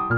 Hey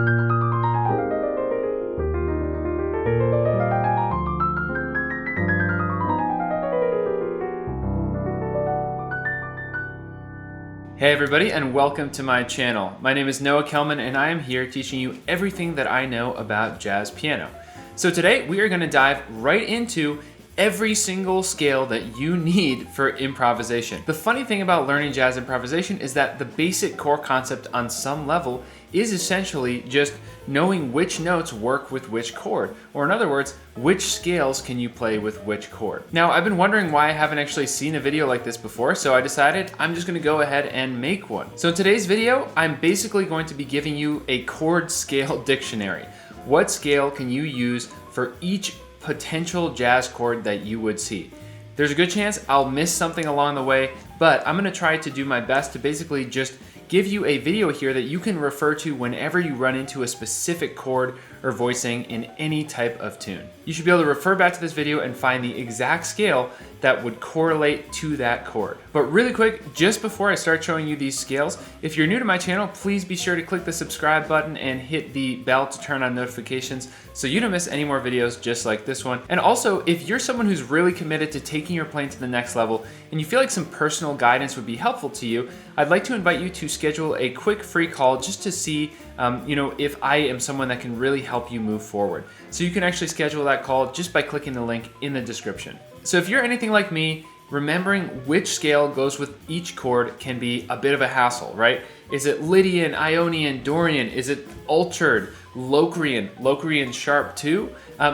everybody, and welcome to my channel. My name is Kellman, and I am here teaching you everything that I know about jazz piano. So today we are going to dive right into every single scale that you need for improvisation. The funny thing about learning jazz improvisation is that the basic core concept on some level is essentially just knowing which notes work with which chord, or in other words, which scales can you play with which chord. Now, I've been wondering why I haven't actually seen a video like this before, so I decided I'm just gonna go ahead and make one. So in today's video, I'm basically going to be giving you a chord scale dictionary. What scale can you use for each potential jazz chord that you would see? There's a good chance I'll miss something along the way, but I'm gonna try to do my best to basically just give you a video here that you can refer to whenever you run into a specific chord or voicing in any type of tune. You should be able to refer back to this video and find the exact scale that would correlate to that chord. But really quick, just before I start showing you these scales, if you're new to my channel, please be sure to click the subscribe button and hit the bell to turn on notifications so you don't miss any more videos just like this one. And also, if you're someone who's really committed to taking your playing to the next level and you feel like some personal guidance would be helpful to you, I'd like to invite you to schedule a quick free call just to see if I am someone that can really help you move forward. So you can actually schedule that call just by clicking the link in the description. So if you're anything like me, remembering which scale goes with each chord can be a bit of a hassle, right? Is it Lydian, Ionian, Dorian? Is it altered, Locrian sharp 2?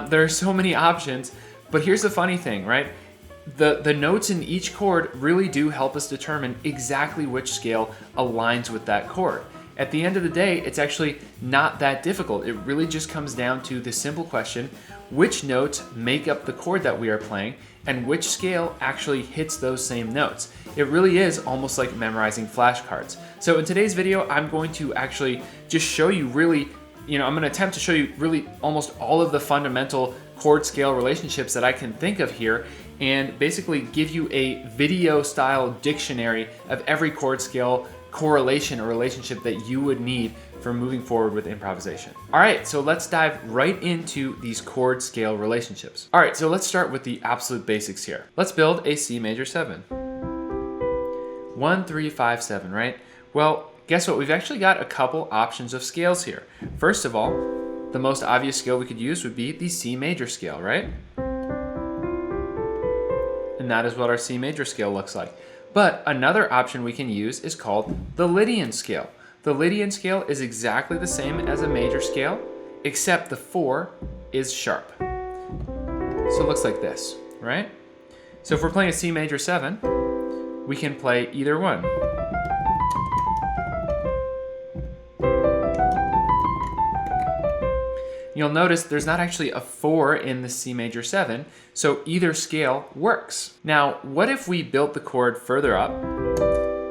There are so many options, but here's the funny thing, right? The notes in each chord really do help us determine exactly which scale aligns with that chord. At the end of the day, it's actually not that difficult. It really just comes down to the simple question, which notes make up the chord that we are playing and which scale actually hits those same notes. It really is almost like memorizing flashcards. So in today's video, I'm going to actually just show you really, I'm going to attempt to show you really almost all of the fundamental chord scale relationships that I can think of here, and basically give you a video style dictionary of every chord scale correlation or relationship that you would need for moving forward with improvisation. All right, so let's dive right into these chord scale relationships. All right, so let's start with the absolute basics here. Let's build a C major 7. 1, 3, 5, 7, right? Well, guess what? We've actually got a couple options of scales here. First of all, the most obvious scale we could use would be the C major scale, right? And that is what our C major scale looks like. But another option we can use is called the Lydian scale. The Lydian scale is exactly the same as a major scale, except the 4 is sharp. So it looks like this, right? So if we're playing a C major 7, we can play either one. You'll notice there's not actually a 4 in the C major 7, so either scale works. Now, what if we built the chord further up?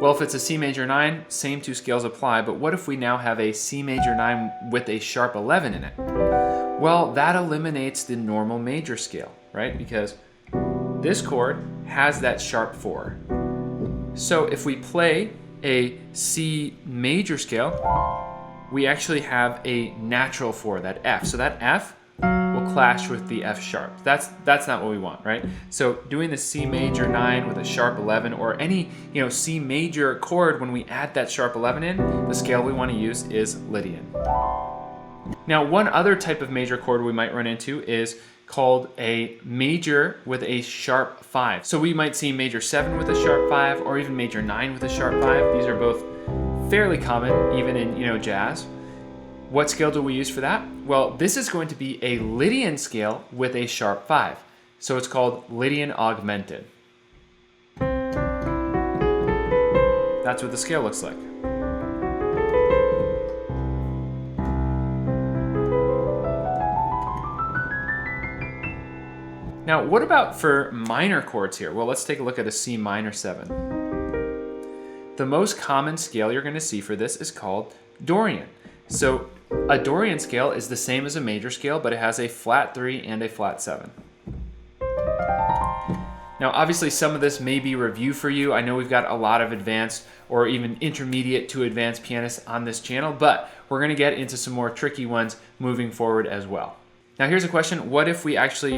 Well, if it's a C major 9, same two scales apply, but what if we now have a C major 9 with a sharp 11 in it? Well, that eliminates the normal major scale, right? Because this chord has that sharp 4. So if we play a C major scale, we actually have a natural 4, that F. So that F will clash with the F sharp. That's not what we want, right? So doing the C major 9 with a sharp 11, or any C major chord, when we add that sharp 11 in, the scale we want to use is Lydian. Now, one other type of major chord we might run into is called a major with a sharp 5. So we might see major 7 with a sharp 5, or even major 9 with a sharp 5. These are both fairly common, even in jazz. What scale do we use for that? Well, this is going to be a Lydian scale with a sharp 5. So it's called Lydian augmented. That's what the scale looks like. Now, what about for minor chords here? Well, let's take a look at a C minor 7. The most common scale you're going to see for this is called Dorian. So a Dorian scale is the same as a major scale, but it has a flat 3 and a flat 7. Now, obviously, some of this may be review for you. I know we've got a lot of advanced or even intermediate to advanced pianists on this channel, but we're gonna get into some more tricky ones moving forward as well. Now, here's a question. What if we actually,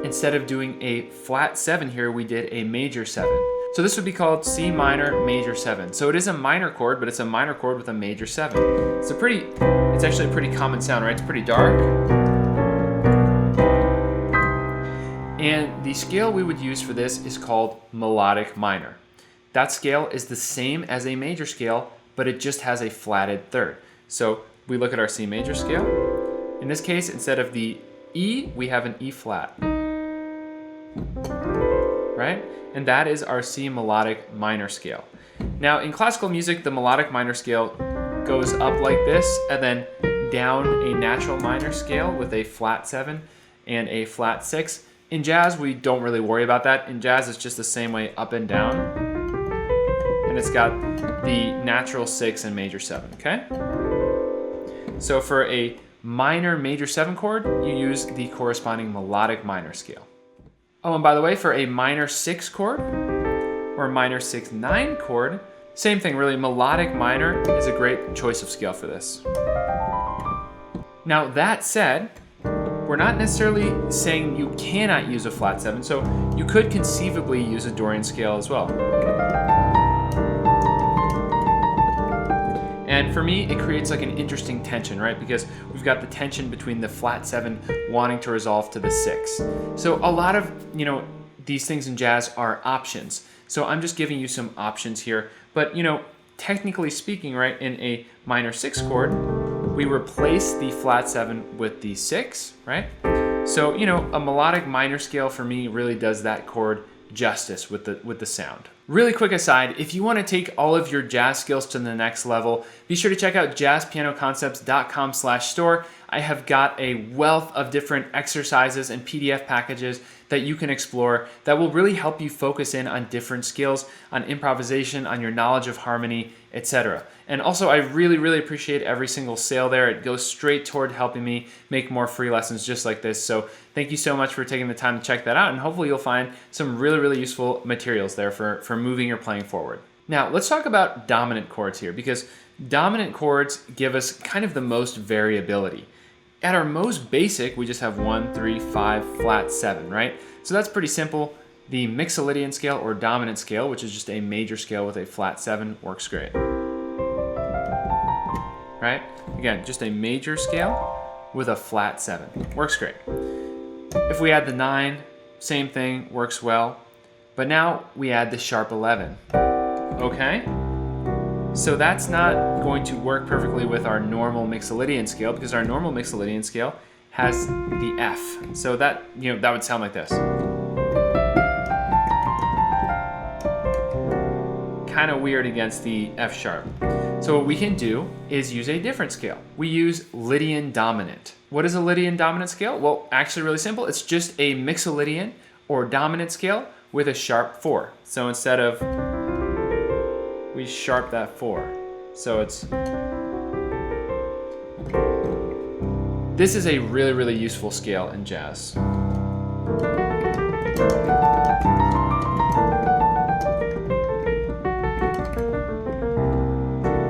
instead of doing a flat 7 here, we did a major 7? So this would be called C minor major 7. So it is a minor chord, but it's a minor chord with a major 7. It's actually a pretty common sound, right? It's pretty dark. And the scale we would use for this is called melodic minor. That scale is the same as a major scale, but it just has a flatted third. So we look at our C major scale. In this case, instead of the E, we have an E flat, right? And that is our C melodic minor scale. Now, in classical music, the melodic minor scale goes up like this and then down a natural minor scale with a flat 7 and a flat 6. In jazz, we don't really worry about that. In jazz, it's just the same way up and down. And it's got the natural 6 and major 7, okay? So for a minor major 7 chord, you use the corresponding melodic minor scale. Oh, and by the way, for a minor 6 chord or a minor 6/9 chord, same thing really, melodic minor is a great choice of scale for this. Now that said, we're not necessarily saying you cannot use a flat 7, so you could conceivably use a Dorian scale as well. And for me, it creates like an interesting tension, right? Because we've got the tension between the flat 7 wanting to resolve to the 6. So a lot of, these things in jazz are options. So I'm just giving you some options here. But, technically speaking, right, in a minor 6 chord, we replace the flat 7 with the 6, right? So, a melodic minor scale for me really does that chord justice with the sound. Really quick aside, if you want to take all of your jazz skills to the next level, be sure to check out jazzpianoconcepts.com/store. I have got a wealth of different exercises and PDF packages that you can explore that will really help you focus in on different skills, on improvisation, on your knowledge of harmony, etc. And also, I really, really appreciate every single sale there. It goes straight toward helping me make more free lessons just like this. So thank you so much for taking the time to check that out, and hopefully you'll find some really, really useful materials there for moving your playing forward. Now, let's talk about dominant chords here, because dominant chords give us kind of the most variability. At our most basic, we just have 1, 3, 5, flat 7, right? So that's pretty simple. The Lydian scale or dominant scale, which is just a major scale with a flat 7, works great. Right? Again, just a major scale with a flat 7. Works great. If we add the 9, same thing, works well. But now we add the sharp 11. Okay? So that's not going to work perfectly with our normal Lydian scale, because our normal Lydian scale has the F. So that, that would sound like this. Kind of weird against the F sharp. So what we can do is use a different scale. We use Lydian Dominant. What is a Lydian Dominant scale? Well, actually really simple. It's just a Lydian or dominant scale with a sharp 4. So instead of, we sharp that 4. So this is a really, really useful scale in jazz.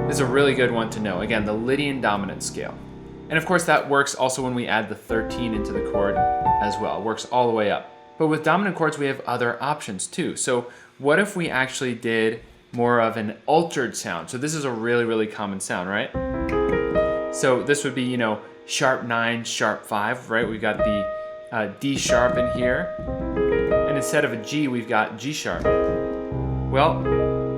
Is a really good one to know. Again, the Lydian Dominant scale. And of course that works also when we add the 13 into the chord as well. It works all the way up. But with dominant chords, we have other options too. So what if we actually did more of an altered sound? So this is a really, really common sound, right? So this would be, sharp 9, sharp 5, right? We've got the D sharp in here. And instead of a G, we've got G sharp. Well,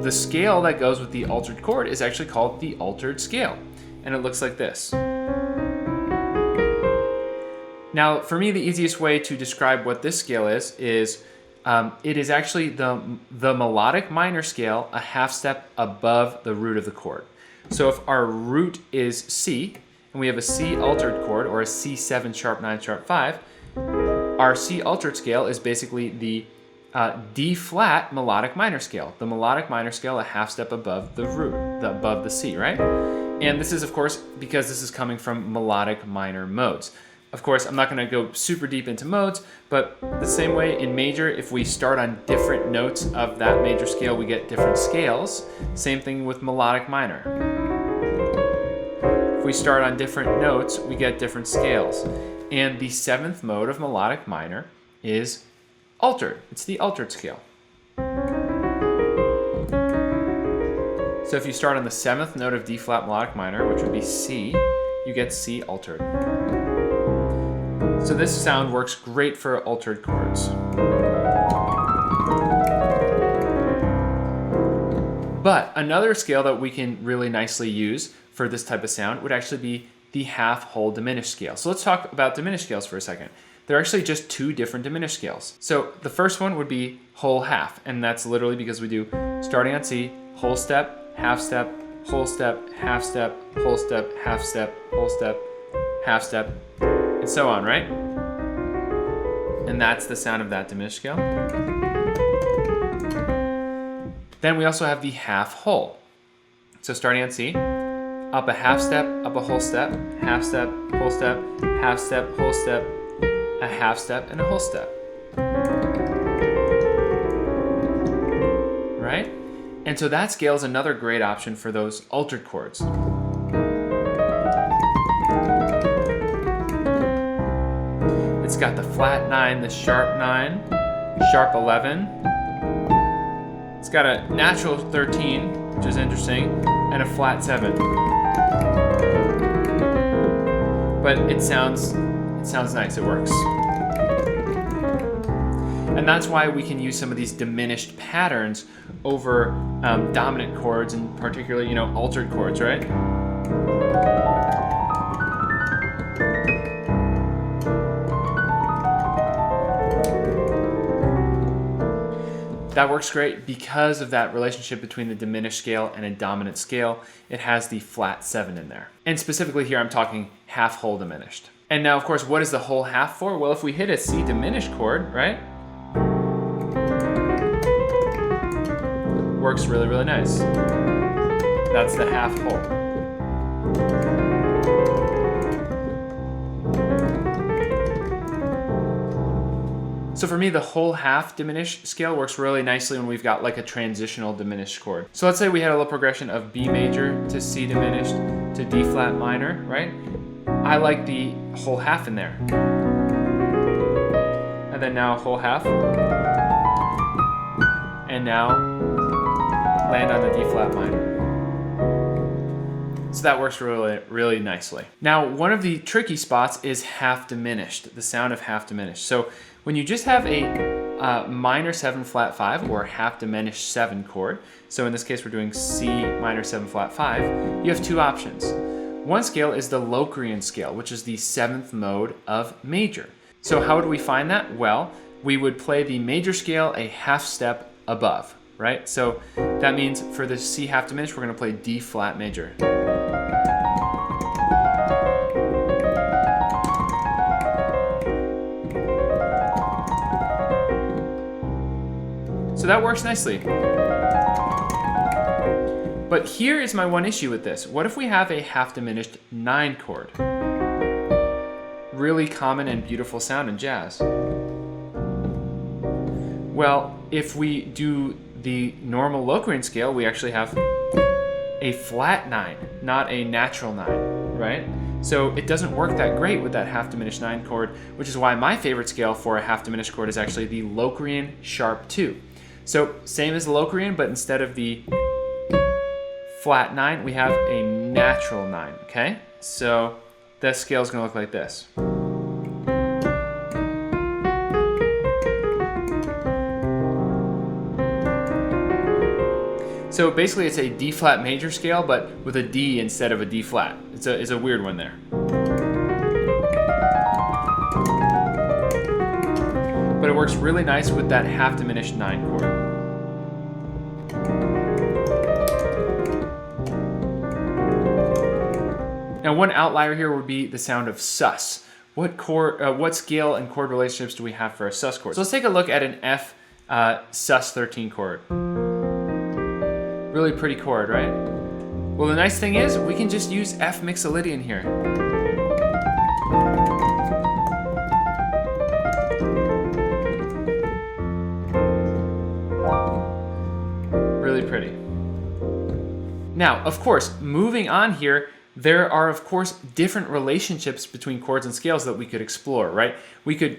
the scale that goes with the altered chord is actually called the altered scale. And it looks like this. Now, for me, the easiest way to describe what this scale is it is actually the melodic minor scale a half step above the root of the chord. So if our root is C, and we have a C altered chord, or a C7 sharp 9 sharp 5, our C altered scale is basically the D flat melodic minor scale. The melodic minor scale a half step above the root, above the C, right? And this is, of course, because this is coming from melodic minor modes. Of course, I'm not going to go super deep into modes, but the same way in major, if we start on different notes of that major scale, we get different scales. Same thing with melodic minor. If we start on different notes, we get different scales. And the 7th mode of melodic minor is altered. It's the altered scale. So if you start on the 7th note of D flat melodic minor, which would be C, you get C altered. So this sound works great for altered chords. But another scale that we can really nicely use for this type of sound would actually be the half-whole diminished scale. So let's talk about diminished scales for a second. There are actually just 2 different diminished scales. So the first one would be whole half, and that's literally because we do starting on C, whole step, half step, whole step, half step, whole step, half step, whole step, half step, and so on, right? And that's the sound of that diminished scale. Then we also have the half whole. So starting on C, up a half step, up a whole step, half step, whole step, half step, whole step, a half step, and a whole step. Right? And so that scale is another great option for those altered chords. It's got the flat 9, the sharp 9, sharp 11. It's got a natural 13, which is interesting, and a flat 7. But it sounds nice, it works. And that's why we can use some of these diminished patterns over dominant chords, and particularly, altered chords, right? That works great because of that relationship between the diminished scale and a dominant scale. It has the flat 7 in there. And specifically here, I'm talking half whole diminished. And now, of course, what is the whole half for? Well, if we hit a C diminished chord, right? Works really, really nice. That's the half whole. So for me, the whole half diminished scale works really nicely when we've got like a transitional diminished chord. So let's say we had a little progression of B major to C diminished to D flat minor, right? I like the whole half in there. And then now a whole half. And now land on the D flat minor. So that works really, really nicely. Now, one of the tricky spots is half diminished, the sound of half diminished. So when you just have a minor 7 flat 5 or half diminished 7 chord, so in this case we're doing C minor 7 flat 5, you have 2 options. One scale is the Locrian scale, which is the 7th mode of major. So how would we find that? Well, we would play the major scale a half step above, right? So that means for the C half diminished, we're going to play D flat major. So that works nicely. But here is my one issue with this. What if we have a half diminished 9 chord? Really common and beautiful sound in jazz. Well, if we do the normal Locrian scale, we actually have a flat 9, not a natural 9, right? So it doesn't work that great with that half diminished 9 chord, which is why my favorite scale for a half diminished chord is actually the Locrian sharp 2. So same as the Locrian, but instead of the flat 9, we have a natural 9, okay? So the scale is going to look like this. So basically it's a D flat major scale, but with a D instead of a D flat. It's a weird one there. But it works really nice with that half diminished 9 chord. Now one outlier here would be the sound of sus. What scale and chord relationships do we have for a sus chord? So let's take a look at an F sus 13 chord. Really pretty chord, right? Well, the nice thing is we can just use F mixolydian here. Now, of course, moving on here, there are, of course, different relationships between chords and scales that we could explore, right? We could,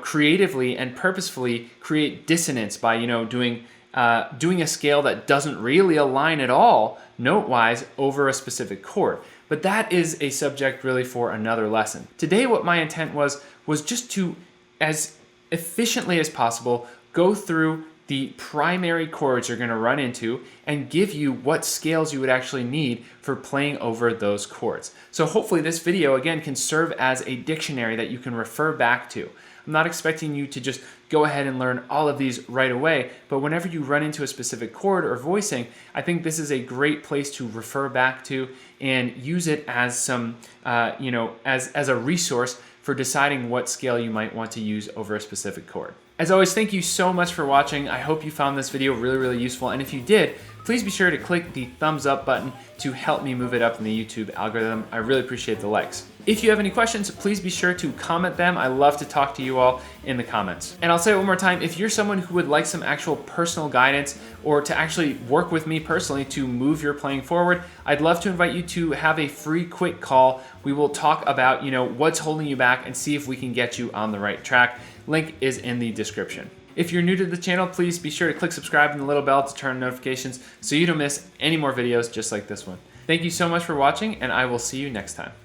creatively and purposefully create dissonance by, doing a scale that doesn't really align at all, note-wise, over a specific chord. But that is a subject really for another lesson. Today, what my intent was just to, as efficiently as possible, go through the primary chords you're going to run into and give you what scales you would actually need for playing over those chords. So hopefully this video, again, can serve as a dictionary that you can refer back to. I'm not expecting you to just go ahead and learn all of these right away, but whenever you run into a specific chord or voicing, I think this is a great place to refer back to and use it as some, as a resource for deciding what scale you might want to use over a specific chord. As always, thank you so much for watching. I hope you found this video really, really useful. And if you did, please be sure to click the thumbs up button to help me move it up in the YouTube algorithm. I really appreciate the likes. If you have any questions, please be sure to comment them. I love to talk to you all in the comments. And I'll say it one more time, if you're someone who would like some actual personal guidance or to actually work with me personally to move your playing forward, I'd love to invite you to have a free quick call. We will talk about, what's holding you back and see if we can get you on the right track. Link is in the description. If you're new to the channel, please be sure to click subscribe and the little bell to turn on notifications so you don't miss any more videos just like this one. Thank you so much for watching, and I will see you next time.